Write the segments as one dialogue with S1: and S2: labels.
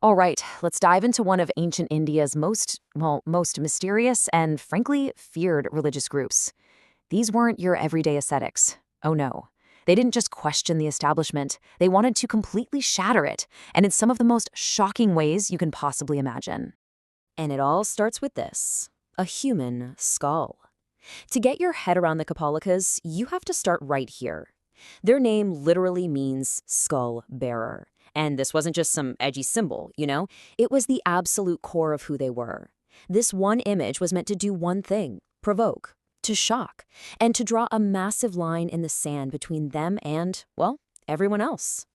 S1: All right, let's dive into one of ancient India's most mysterious and frankly feared religious groups. These weren't your everyday ascetics. Oh no. They didn't just question the establishment, they wanted to completely shatter it, and in some of the most shocking ways you can possibly imagine. And it all starts with this: a human skull. To get your head around the Kapalikas, you have to start right here. Their name literally means skull bearer. And this wasn't just some edgy symbol, It was the absolute core of who they were. This one image was meant to do one thing: provoke, to shock, and to draw a massive line in the sand between them and, well, everyone else.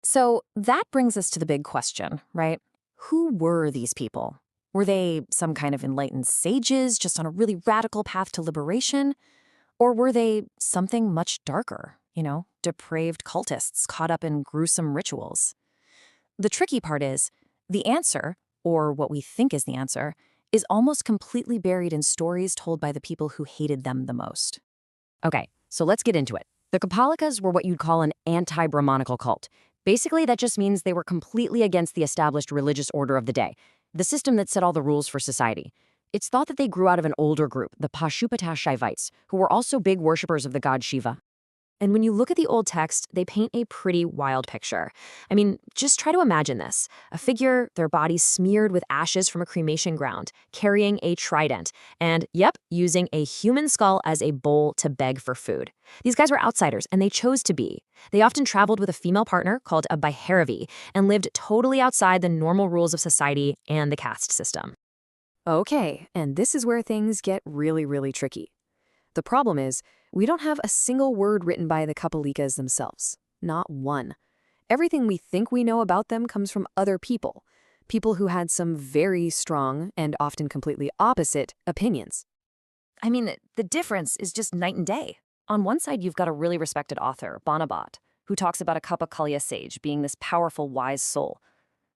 S1: So that brings us to the big question, right? Who were these people? Were they some kind of enlightened sages just on a really radical path to liberation? Or were they something much darker, depraved cultists caught up in gruesome rituals? The tricky part is, the answer, or what we think is the answer, is almost completely buried in stories told by the people who hated them the most. Okay, so let's get into it. The Kapalikas were what you'd call an anti-Brahmanical cult. Basically, that just means they were completely against the established religious order of the day, the system that set all the rules for society. It's thought that they grew out of an older group, the Pashupata Shaivites, who were also big worshippers of the god Shiva. And when you look at the old text, they paint a pretty wild picture. I mean, just try to imagine this. A figure, their bodies smeared with ashes from a cremation ground, carrying a trident, and, yep, using a human skull as a bowl to beg for food. These guys were outsiders, and they chose to be. They often traveled with a female partner called a Bhairavi and lived totally outside the normal rules of society and the caste system. Okay, and this is where things get really, really tricky. The problem is, we don't have a single word written by the Kapalikas themselves. Not one. Everything we think we know about them comes from other people. People who had some very strong, and often completely opposite, opinions. I mean, the difference is just night and day. On one side, you've got a really respected author, Banabat, who talks about a Kaapalika sage being this powerful, wise soul.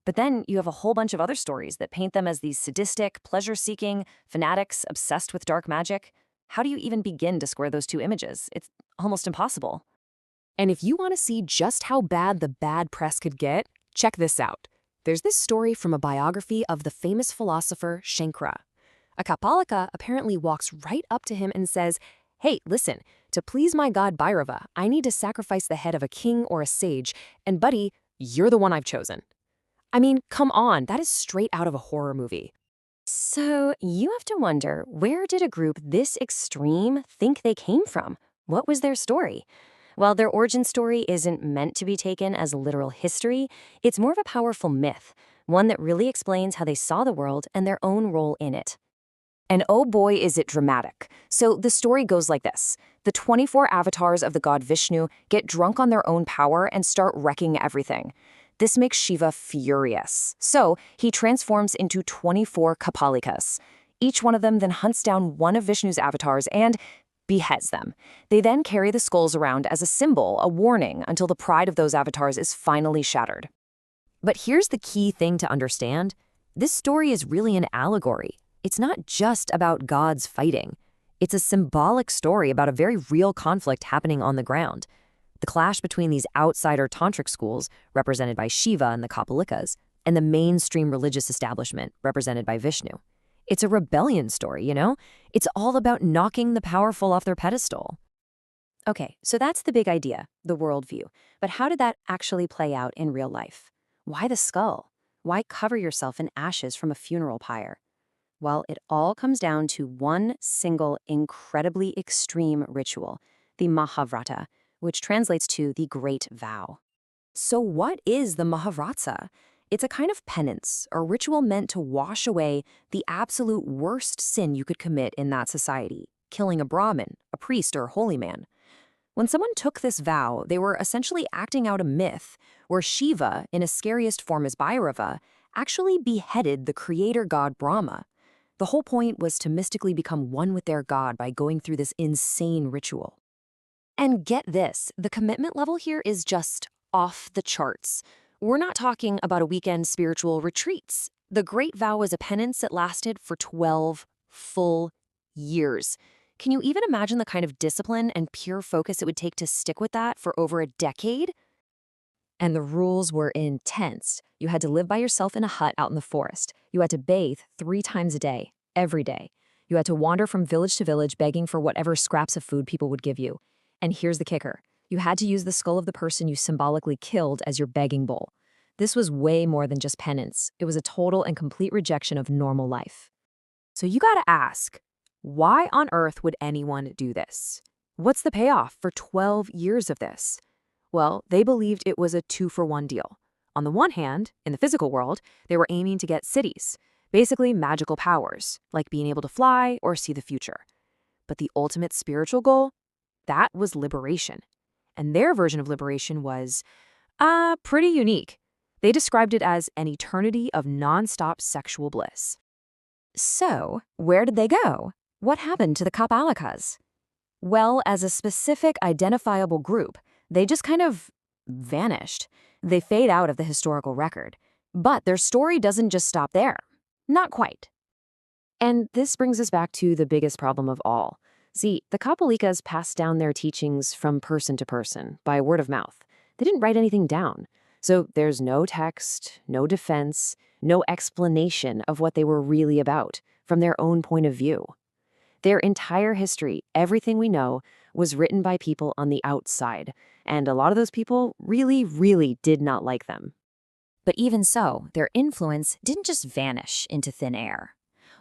S1: But then you have a whole bunch of other stories that paint them as these sadistic, pleasure-seeking fanatics obsessed with dark magic. How do you even begin to square those two images? It's almost impossible. And if you want to see just how bad the bad press could get, check this out. There's this story from a biography of the famous philosopher Shankara. A Kapalika apparently walks right up to him and says, "Hey, listen, to please my god Bhairava, I need to sacrifice the head of a king or a sage, and buddy, you're the one I've chosen." I mean, come on, that is straight out of a horror movie. So you have to wonder, where did a group this extreme think they came from? What was their story? Well, their origin story isn't meant to be taken as literal history. It's more of a powerful myth, one that really explains how they saw the world and their own role in it. And oh boy, is it dramatic. So the story goes like this. The 24 avatars of the god Vishnu get drunk on their own power and start wrecking everything. This makes Shiva furious. So he transforms into 24 Kapalikas. Each one of them then hunts down one of Vishnu's avatars and beheads them. They then carry the skulls around as a symbol, a warning, until the pride of those avatars is finally shattered. But here's the key thing to understand. This story is really an allegory. It's not just about gods fighting. It's a symbolic story about a very real conflict happening on the ground. The clash between these outsider tantric schools, represented by Shiva and the Kapalikas, and the mainstream religious establishment, represented by Vishnu. It's a rebellion story, It's all about knocking the powerful off their pedestal. Okay, so that's the big idea, the worldview. But how did that actually play out in real life? Why the skull? Why cover yourself in ashes from a funeral pyre? Well, it all comes down to one single, incredibly extreme ritual, the Mahavrata, which translates to the Great Vow. So what is the Mahavrata? It's a kind of penance, or ritual meant to wash away the absolute worst sin you could commit in that society, killing a Brahmin, a priest, or a holy man. When someone took this vow, they were essentially acting out a myth where Shiva, in his scariest form as Bhairava, actually beheaded the creator god Brahma. The whole point was to mystically become one with their god by going through this insane ritual. And get this, the commitment level here is just off the charts. We're not talking about a weekend spiritual retreats. The Great Vow was a penance that lasted for 12 full years. Can you even imagine the kind of discipline and pure focus it would take to stick with that for over a decade? And the rules were intense. You had to live by yourself in a hut out in the forest. You had to bathe 3 times a day, every day. You had to wander from village to village begging for whatever scraps of food people would give you. And here's the kicker. You had to use the skull of the person you symbolically killed as your begging bowl. This was way more than just penance. It was a total and complete rejection of normal life. So you gotta ask, why on earth would anyone do this? What's the payoff for 12 years of this? Well, they believed it was a 2-for-1 deal. On the one hand, in the physical world, they were aiming to get cities, basically magical powers, like being able to fly or see the future. But the ultimate spiritual goal? That was liberation. And their version of liberation was, pretty unique. They described it as an eternity of nonstop sexual bliss. So, where did they go? What happened to the Kapalikas? Well, as a specific identifiable group, they just kind of vanished. They fade out of the historical record. But their story doesn't just stop there. Not quite. And this brings us back to the biggest problem of all. See, the Kapalikas passed down their teachings from person to person, by word of mouth. They didn't write anything down. So there's no text, no defense, no explanation of what they were really about, from their own point of view. Their entire history, everything we know, was written by people on the outside, and a lot of those people really, really did not like them. But even so, their influence didn't just vanish into thin air.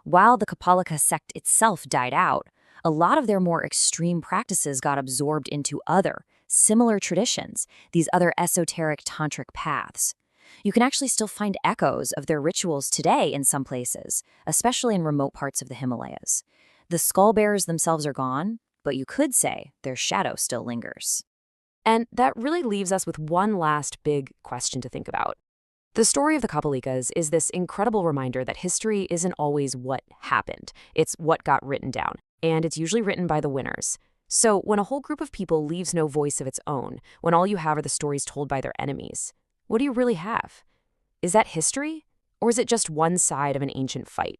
S1: While the Kaapalika Sect itself died out, a lot of their more extreme practices got absorbed into other, similar traditions, these other esoteric tantric paths. You can actually still find echoes of their rituals today in some places, especially in remote parts of the Himalayas. The skull bearers themselves are gone, but you could say their shadow still lingers. And that really leaves us with one last big question to think about. The story of the Kapalikas is this incredible reminder that history isn't always what happened. It's what got written down, and it's usually written by the winners. So when a whole group of people leaves no voice of its own, when all you have are the stories told by their enemies, what do you really have? Is that history? Or is it just one side of an ancient fight?